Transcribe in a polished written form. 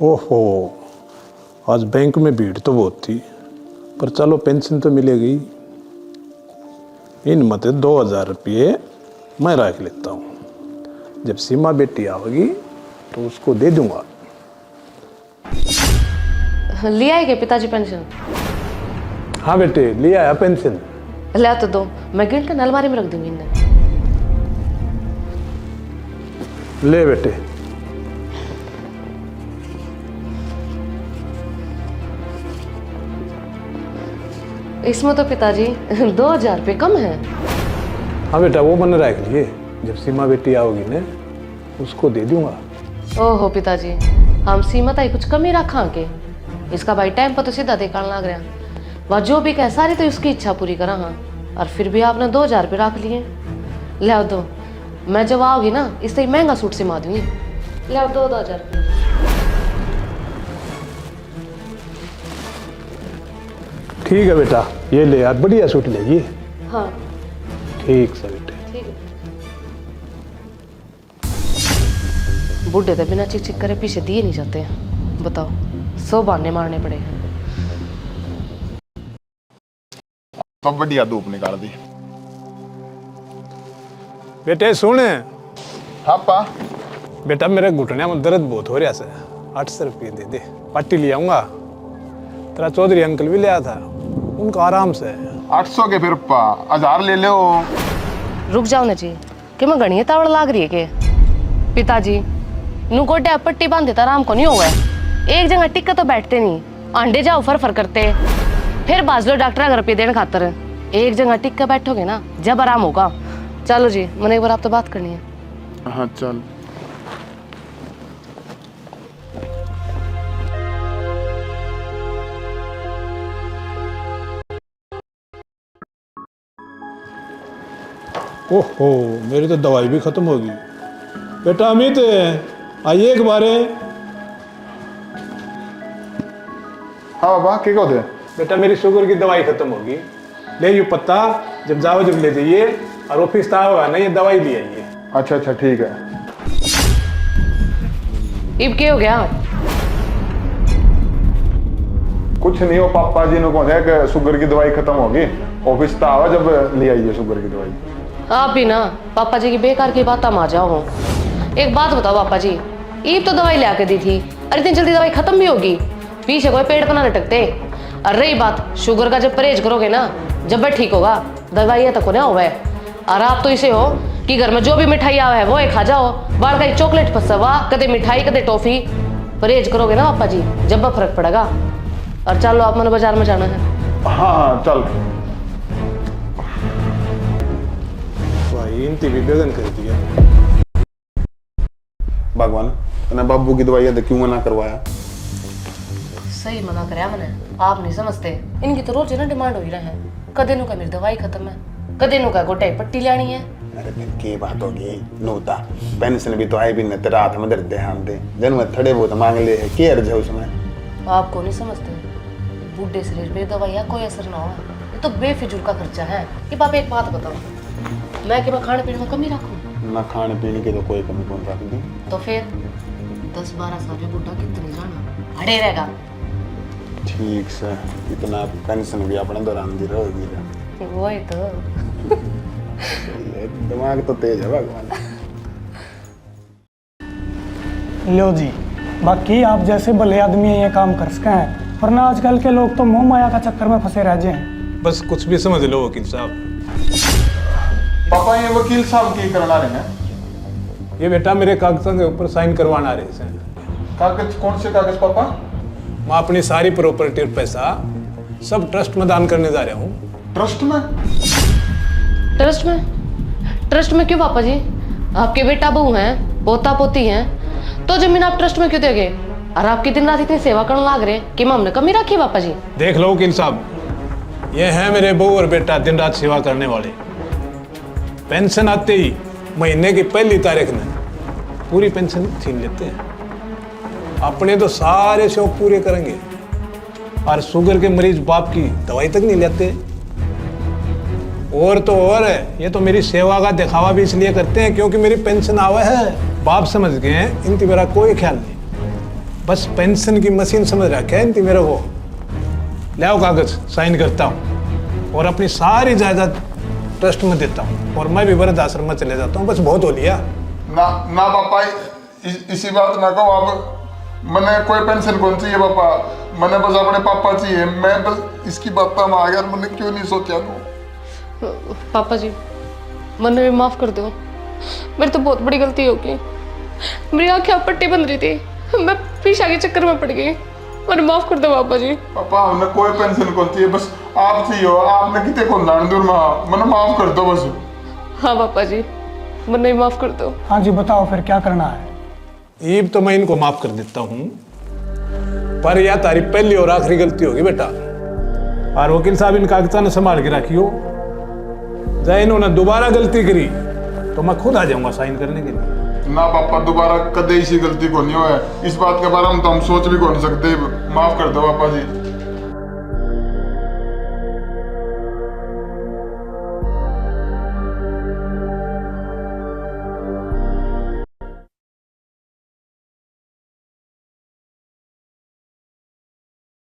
ओहो, आज बैंक में भीड़ तो बहुत थी, पर चलो पेंशन तो मिलेगी। इन मत 2000 रुपये मैं रख लेता हूँ, जब सीमा बेटी आवेगी तो उसको दे दूंगा। लिया है क्या पिताजी पेंशन? हाँ बेटे, लिया है पेंशन। लिया तो दो, मैं गिन के अलमारी में रख दूंगी इन्हें। ले बेटे। इसमें तो पिताजी 2000 रुपये कम है। हाँ बेटा, वो मैंने रख लिए, जब सीमा बेटी आओगी ना उसको दे दूंगा। ओहो पिताजी, हम सीमा ताई कुछ कमी रखा के? इसका भाई टाइम पर तो सीधा देखने लग रहा, वह जो भी कह सारी तो उसकी इच्छा पूरी करा। हाँ, और फिर भी आपने 2000 रुपये रख लिए। ले दो, मैं जब आओगी ना इससे ही महंगा सूट सिमा दूंगी। ले दो 2000 रुपये। ठीक है बेटा, ये ले यार, बढ़िया सूट ले ये। हाँ ठीक से बेटे। ठीक है। बूढ़े तो बिना चिक चिक करे पीछे दिए नहीं जाते हैं, बताओ 100 बहाने मारने पड़े हैं। तो बढ़िया धूप निकाल दी। बेटे सुन। हाँ पा। बेटा मेरे घुटने में दर्द बहुत हो रहा है, 800 रुपये दे दे, पट्टी ले आऊंगा। तेरा चौधरी अंकल भी ले आया था, उनका आराम से। 800 के फिर पा 1000 ले लो। रुक जाओ ना जी, कि मैं गणिये तावड़ लाग रही है के? पिताजी नू गोड्या पट्टी बांध देता आराम को नहीं होगा। एक जगह टिक तो बैठते नहीं, अंडे जाओ फर फर करते, फिर बाज लो डॉक्टर अगर रुपये देने खातर। एक जगह टिक कर बैठोगे ना जब आराम होगा। चलो जी, मैंने एक बार आप तो बात करनी है। हाँ चल। ओहो, मेरी तो दवाई भी खत्म होगी। बेटा अमित, आइए एक बार। हाँ बाबा क्या कहते? बेटा मेरी शुगर की दवाई खत्म होगी, ले यू पत्ता, जब जाओ जब ले जाइए, और ऑफिस था होगा ना ये दवाई ले आइए। अच्छा अच्छा ठीक है। इब क्या हो गया? कुछ नहीं, हो पापा जी ने कहा कि शुगर की दवाई खत्म होगी, ऑफिस था आवा जब ले आइए शुगर की दवाई। आप भी ना पापा जी की बेकार की बात आ जाओ। एक बात बताओ पापा जी, ईब तो दवाई ले आके दी थी, और इतनी जल्दी दवाई खत्म भी होगी? पीछे कोई पेड़ बना लटकते। और रही बात शुगर का, जब परहेज करोगे ना जब वह ठीक होगा, दवाइयाँ तक ना हुआ है। और आप तो इसे हो कि घर में जो भी मिठाई आवा है वो खा जाओ, बाल का चॉकलेट फंसवा, कदे मिठाई कदे टॉफी। परहेज करोगे ना पापा जी जब वह फर्क पड़ेगा। और चलो आप मैंने बाजार में जाना है। हाँ चल। भाई इनती भी बेगन कर दिया। भगवान मैंने बाबू की दवाई है क्यों मना करवाया? सही मना कराया मैंने, आप नहीं समझते। इनकी तो रोज ना डिमांड हो ही रहा है, कदे नु का मेरी दवाई खत्म है, कदे नु का गोटे पट्टी लेनी है। अरे फिर की बात होगी नोता, पेंशन भी तो आई भी न, तेरा हाथ में दर्द ध्यान दे, जन्म थोड़े बहुत मांग ले है, क्या अर्ज है उसमें? आपको नहीं समझते, बूढ़े शरीर पे दवाइयाँ कोई असर ना हो, ये तो बेफिजूल का खर्चा है। कि पाप एक बात बताओ, मैं कि मैं खाने पीने में कमी रखूं? ना खाने पीने की तो कोई कमी कौन रख दी। तो फिर 10-12 साल में बूढ़ा कितने जाना अड़े रहेगा। ठीक से इतना पेंशन भी अपने दौरान दी रहोगी। वही तो। दिमाग तो तेज है भगवान। लो जी, बाकी आप जैसे भले आदमी ये काम कर सके हैं, वरना आजकल के लोग तो मोह माया का चक्कर में फंसे रह जाए। बस कुछ भी समझ लो वकील साहब। पापा ये वकील साहब की करना रहे हैं? ये बेटा मेरे कागजों के ऊपर साइन करवाना रहे हैं। कागज? कौन से कागज पापा? मैं अपनी सारी प्रॉपर्टी और पैसा सब ट्रस्ट में दान करने जा रहा हूँ। ट्रस्ट में? ट्रस्ट में? ट्रस्ट में क्यों पापा जी? आपके बेटा बहू हैं, पोता पोती हैं, तो जमीन आप ट्रस्ट में क्यों देंगे? और आपकी दिन रात इतनी सेवा करने लग रहे कि हमने कमी रखी है पापा जी? देख लो वकील साहब, ये हैं मेरे बहू और बेटा दिन रात सेवा करने वाले। पेंशन आते ही महीने की पहली तारीख में पूरी पेंशन छीन लेते हैं। अपने तो सारे शौक पूरे करेंगे, और शुगर के मरीज बाप की दवाई तक नहीं लेते। और तो और है, ये तो मेरी सेवा का दिखावा भी इसलिए करते हैं क्योंकि मेरी पेंशन आवा है। बाप समझ गए हैं, इनकी मेरा कोई ख्याल नहीं। बस पेंशन की मशीन समझ रखा है इनकी मेरे को। लाओ कागज, साइन करता हूँ और अपनी सारी जायदाद ट्रस्ट में देता हूँ और मैं भी वृद्ध आश्रम में चले जाता हूँ। बस बहुत हो लिया। ना ना पापा, इसी बात ना कहो आप। मैंने कोई पेंशन कौन चाहिए पापा, मैंने बस अपने पापा चाहिए। मैं बस इसकी बात में आ गया, मैंने क्यों नहीं सोचा तो। पापा जी मैंने भी माफ कर दो, मेरी तो बहुत बड़ी गलती होगी। मेरी आंखें पट्टी बन रही थी, मैं पीछा के चक्कर में पड़ गई। मैंने माफ कर दो पापा जी। पापा हमने कोई पेंशन कौन चाहिए, बस आप चाहिए हो। आपने कितने को लान दूर मैंने माफ कर दो बस। हाँ पापा जी मैंने भी माफ कर दो। हाँ जी बताओ फिर क्या करना है। ईब तो मैं इनको माफ कर देता हूँ, पर यह तारी पहली और आखिरी गलती होगी बेटा। और वकील साहब इन कागजात ने संभाल के रखियो। चाहे इन्होंने दोबारा गलती करी तो मैं खुद आ जाऊंगा साइन करने के लिए। ना पापा दोबारा कदे इसी गलती को नहीं हो। इस बात के बारे में तो हम सोच भी को नहीं सकते। माफ कर दो पापा जी।